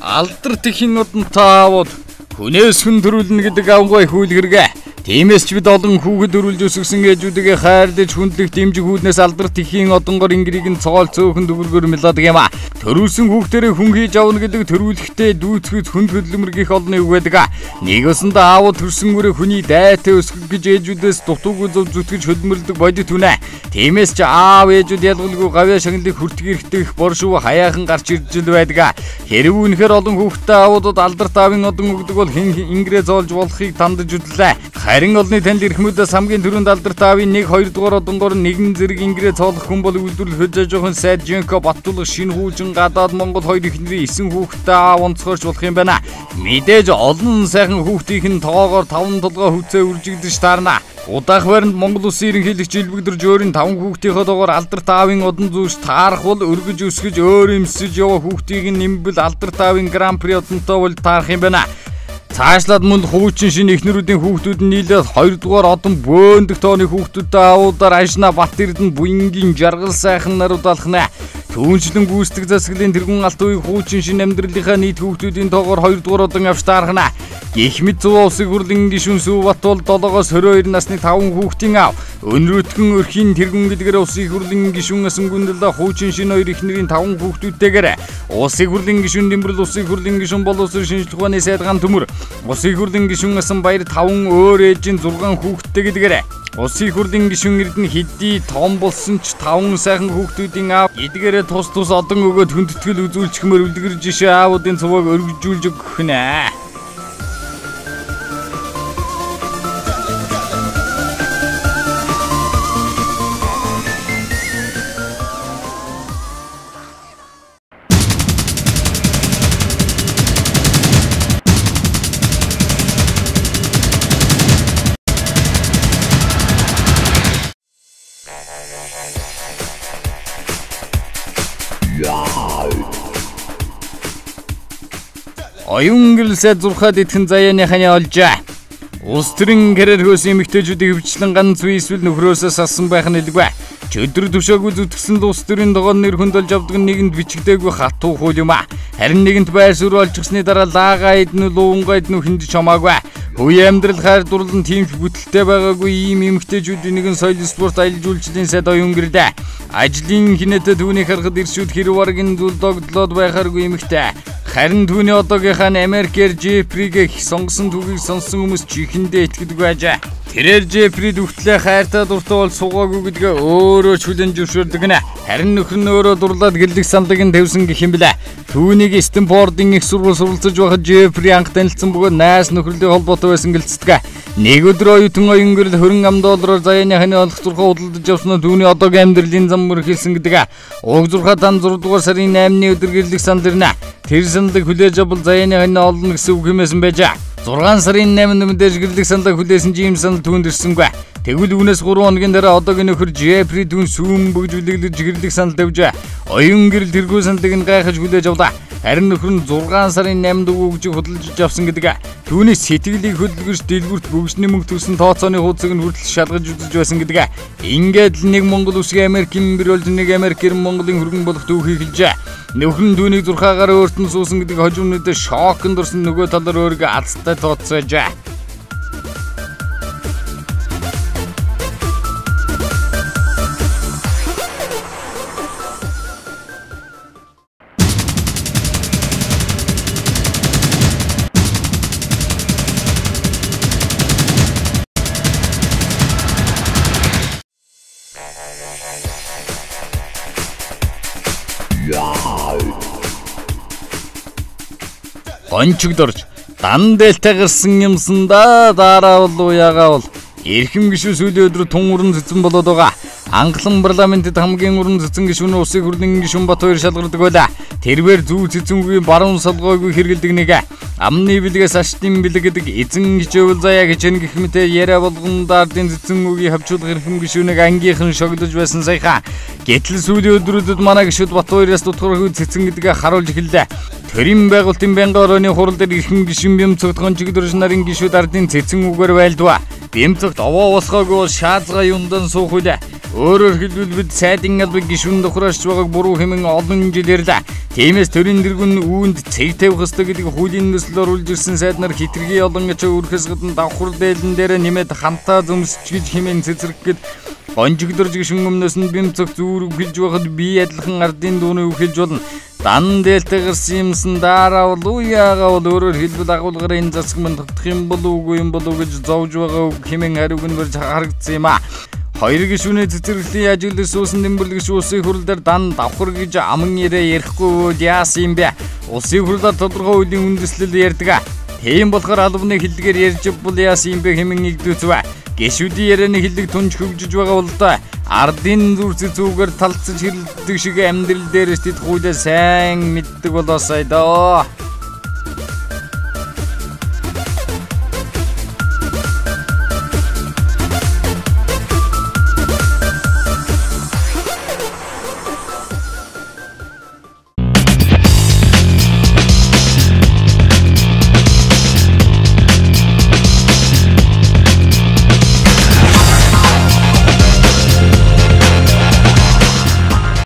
Алдар тэхийн одонтаавууд хүнээс хүн төрүүлнэ гэдэг авгай хөл хэрэгэ. Тиймээс ч бид олон хүүхэд төрүүлж өсгсөн ээжүүдээ хайрлаж хүндлэх дэмжиг хүүднээс алдар тэхийн одонгор ингэрийг нь цоол цөөхөн дүгүргөр мэлаадаг юм а. Төрүүлсэн хүүхдэрээ хүн хийж авна гэдэг төрүүлэхдээ дүүцгэд хүн хөдөлмөргийнх олны үг байдаг. Нэг өсөндөө аавууд төрсөнгөрөө хүний дайтай өсгөх гэж ээжүүдээс дутуугүй зөв зүтгэж хөдөлмөрлөдөг бодит хүнэ. Тиймээс ч аав ээжүүд ялгалгүй гавьяа шагналыг хүртэх эрхтэх боршуу хаяахан гарч ирж л байдаг. Хэрэг үнэхээр олон хүүхдтэй аавуудад алдар таавын одон өгдөг бол хэн ингэрээ зоолж болохыг тандаж үзлээ. Харин олны танил эрхмүүдээс хамгийн түрүүнд алдар таавын 1-2 дугаар одонгоор нэгэн зэрэг ингэрээ цоолох хүн бол үйлдвэрлэл хөж аж ахуйн сайд Жинко Баттулга шинэ хүүжин гадаад Монгол хоёр ихнэрийн 9 хүүхэдтэй аав онцгойрч болох юм байна. Мэдээж олон сайхан хүүхдийн тоогоор 5 толгой хүчээ үржигдэж таарна. Удаах баринд Монгол Улсын ерөнхийлөгч Илбэгдэр Жөөрийн 5 хүүхдийнхээ тоогоор алдар таавын одон зүүж таарах бол өргөж өсгөж өөр эмсэж яваа хүүхдийг нэмбэл алдар таавын гран при одонтой бол таарах юм байна. Цаашлаад мөн хуучин шинэ эхнэрүүдийн хүүхдүүд нь нийлээд 2 дугаар одон бөөндөг тооны хүүхдүүдтэй аавуудаар ажна Бат Эрдэнэ буянгийн жаргал сайхан нарууд алхнаа. Түүнчлэн гүйцэтгэх засаглалын тэргүүн алт үеийн хуучин шинэ амьдралынхаа нийт хүүхдүүдийн тоогоор 2 дугаар одон авч таархна. Гэх мэт Зүүн Улсын хурлын гишүүн Сүбат бол 7-оос 22 насны 5 хүүхдийн аав. Өнрөтгөн өрхийн тэргүүн гэдгээр Улсын хурлын гишүүн Асангүндэлдэ хуучин шинэ 2 эхнэрийн 5 хүүхдүүдтэйгээр Улсын хурлын гишүүн Дэмбэрэл Улсын хурлын гишүүн Боловсрол шинжилгээ ухааны сайд Ган Төмөр Улсын хурлын гишүүн Асан Баяр 5 өөр ээжийн 6 хүүхэдтэй гэдгээр Улсын хурлын гишүүн Эрдэнэ Хэдий том болсон ч 5 сайхан хүүхдүүдийн аав эдгээрээ тус одон өгөөд хүндэтгэл үзүүлчихмээр үлдгэрж ишээ аавуудын цуваг өргөжүүлж өгөх нэ. Оюун гэрэлсээ зурхаад идэхэн заяаны ханя олжаа. Улс төрийн гэрээр хөөсөн эмэгтэйчүүдийг хөвчлэн ганц үе эсвэл нөхрөөсөө салсан байх нь илгүй. Чөдөр төвшөөгүй зүтгэсэн улс төрийн догоон нэр хөндөөлж авдаг нэгэнд бичигдээгүй хатуу хөл юм а. Харин нэгэнт байр суурь олчихсны дараа лаагаа иднү луунгаа иднү хинж чамаагүй. Хөвөө амьдрал хайр дурлал тийм бүтэлтэй байгаагүй ийм эмэгтэйчүүдийн нэгэн соёл спорт аялал жуулчлалын сайд оюун гэрэлдэ. Ажлын хинэтэ түүнийг харахад иршүүд хэрэг баргийн зүйл догдлоод байхааргүй эмэгтэй. Харин түүний одоогийнхаа Америкээр Жефриг сонгосон түүхийг сонссон хүмүүс чихэндээ итгэдэг байжээ. Тэрээр Жефрид өгтлээ хайртай дуртай бол суугаагүй гэдгээ өөрөө ч хүлэн зөвшөөрдөг нэ. Харин нөхөр нь өөрөө дурлаад гэрлэх самдаг нь тавьсан гэх юм блэ. Түүнийг Стэнфордын их сургууль суралцж байхад Жефри анх танилцсан бөгөөд найс нөхрөлийн холбоотой байсан гэлцдэг. Нэг өдөр оюутан оюун гэрэл $20,000 заяаны ханы олох зурхаа худалдаж авснаа түүний одоогийн амьдралын зам мөрхилсэн гэдэг. Уг зурхаа дан 6 дугаар сарын 8-ны өдөр гэрлэх санд ирнэ. Тэр саналыг хүлээж авбал заяаны ханы олно гэсэн үг хэмээсэн байжээ. 6 сарын 8-нд мэдээж гэрлэх саналыг хүлээсэн ч ийм санал түүнд ирсэнгүй. Тэгвэл үүнээс 3 хоногийн дараа одоогийн нөхөр Жефри түүн сүүм бөгж үлэглэж гэрлэх санал тавьжээ. Оюун гэрэл тэргүй саналыг нь гайхаж хүлээж авлаа. Харин нөхөр нь 6 сарын 8-нд өгөжийг худалдаж авсан гэдэг. Түүний сэтгэлийг хөдөлгөж дэлгүрт бөгжний мөнгө төсөн тооцооны хуудсыг нь хүртэл шалгаж үзэж байсан гэдэг. Ингээд нэг Монгол үсгийн Америкийн бэр болж нэг Америкээр Монголын хөргөн болох түүхийг хэлжээ. Нөхөр нь түүнийг зурхаагаар өөртөө суусан гэдэг хожимнуудад шокнд орсон нөгөө талаар өөрийгөө азтай тооцоожээ. Гончигдорж дан дээлтэй гарсан юмсандаа дараа бол уяагаа бол эрхэм гишүү сүүлийн өдөр тун уран цэцэн болоод байгаа. Англан парламентэд хамгийн уран цэцэн гишүүн Улсын хурлын гишүүн Батбаяр шалгардаг байлаа. Тэрээр зүү цэцэнгүй баруун салгойгүй хэрэгэлдэг нэг. Амны бэлгээс аштын бэлэг гэдэг эзэн хичээвэл заяа хичээн гэх мэт яриа болгондоо ардын цэцэн үгийг хавчуулах эрхэм гишүүнийг ангийнхан шогдож байсан саяхан. Гэтэл сүүлийн өдрүүдэд манай гишүүд Батбаяраас дутгаргүй цэцэн гэдгээ харуулж эхэллээ. Төрийн байгуулалтын байнгын орооны хурал дээр эрхэм гишүүн бям цогтгон чигдэрж нарын гишүүд ардын цэцэн үгээр байлдваа. Бэмцэгт овоо босгоогүй шаазгаа юундан суух үлээ. Өөрөөр хэлбэл бид сайдын албыг гишүүн давхраарч байгааг буруу хэмээн олон жил ярьлаа. Тиймээс төрийн тэргүүн үүнд цэг тавих ёстой гэдэг хуулийн төсөл оруулж ирсэн сайд нар хитрхи олон ачаа үрхэс гадна давхар дээлэн дээр нэмээд хамтаа зөмсч гэж хэмээн цэцэрхэд гонжигдорж гишүүн өмнөөс нь бэмцэг зүүр үхэлж байхад би адилхан ардын дууны үхэлж болно. Дан дээлтэй гарсан юмсан дараа бол уяага бол өөрөөр хэлбэл агуулгаар энэ засаг мань тогтох юм болов уу гэж зовж байгаа хэмээн хариуг нь барьж харагдсан юм а. Хоёр гишүүний цэцэрлэлийн ажил суусан тэмдэглэгч улсын хурал дээр дан давхар гэж аман ярихгүй яасан юм бэ? Улсын хурлаар тодорхой үеийн үндэслэл ярьдаг. Тийм болохоор албаны хэллэгээр ярьж бол яасан юм бэ хэмээн игдүүцвэ. Гишүүдийн ярианы хэллэг тунж хөгжиж байгаа бол та ардын зүрх зүгээр талцаж хэрэлдэг шиг амьдрал дээр стэд хуулиа сайн мэддэг болоосай доо.